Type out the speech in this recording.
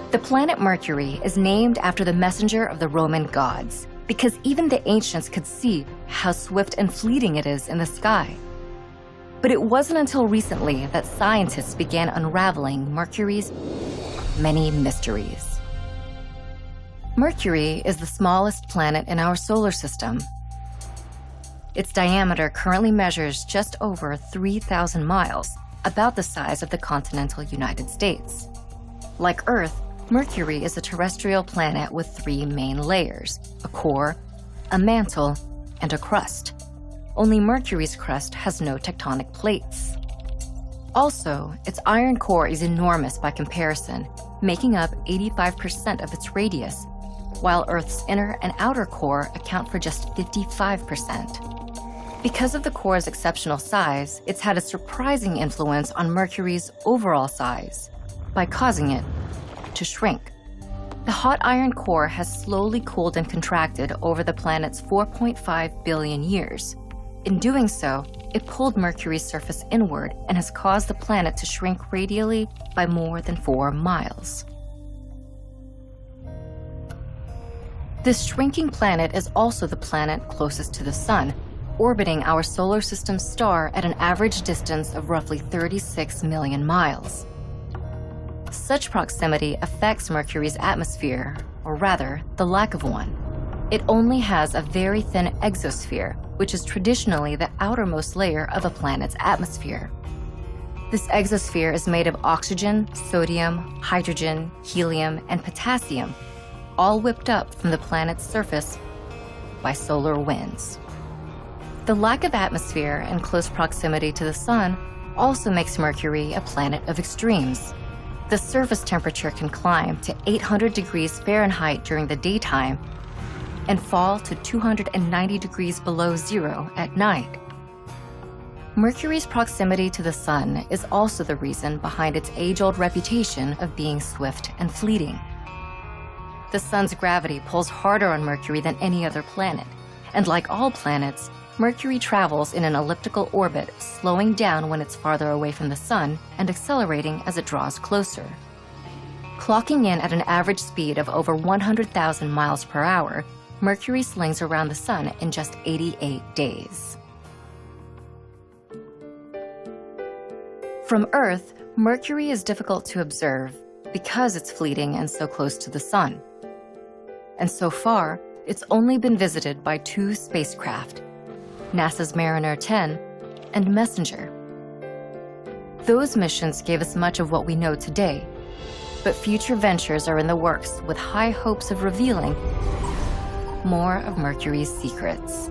The planet Mercury is named after the messenger of the Roman gods, because even the ancients could see how swift and fleeting it is in the sky. But it wasn't until recently that scientists began unraveling Mercury's many mysteries. Mercury is the smallest planet in our solar system. Its diameter currently measures just over 3,000 miles, about the size of the continental United States. Like Earth, Mercury is a terrestrial planet with three main layers: a core, a mantle, and a crust. Only Mercury's crust has no tectonic plates. Also, its iron core is enormous by comparison, making up 85% of its radius, while Earth's inner and outer core account for just 55%. Because of the core's exceptional size, it's had a surprising influence on Mercury's overall size by causing it to shrink. The hot iron core has slowly cooled and contracted over the planet's 4.5 billion years. In doing so, it pulled Mercury's surface inward and has caused the planet to shrink radially by more than 4 miles. This shrinking planet is also the planet closest to the Sun, orbiting our solar system star at an average distance of roughly 36 million miles. Such proximity affects Mercury's atmosphere, or rather, the lack of one. It only has a very thin exosphere, which is traditionally the outermost layer of a planet's atmosphere. This exosphere is made of oxygen, sodium, hydrogen, helium, and potassium, all whipped up from the planet's surface by solar winds. The lack of atmosphere and close proximity to the Sun also makes Mercury a planet of extremes. The surface temperature can climb to 800 degrees Fahrenheit during the daytime and fall to 290 degrees below zero at night. Mercury's proximity to the Sun is also the reason behind its age-old reputation of being swift and fleeting. The Sun's gravity pulls harder on Mercury than any other planet, and like all planets, Mercury travels in an elliptical orbit, slowing down when it's farther away from the Sun and accelerating as it draws closer. Clocking in at an average speed of over 100,000 miles per hour, Mercury slings around the Sun in just 88 days. From Earth, Mercury is difficult to observe because it's fleeting and so close to the Sun. And so far, it's only been visited by 2 spacecraft, NASA's Mariner 10 and Messenger. Those missions gave us much of what we know today, but future ventures are in the works with high hopes of revealing more of Mercury's secrets.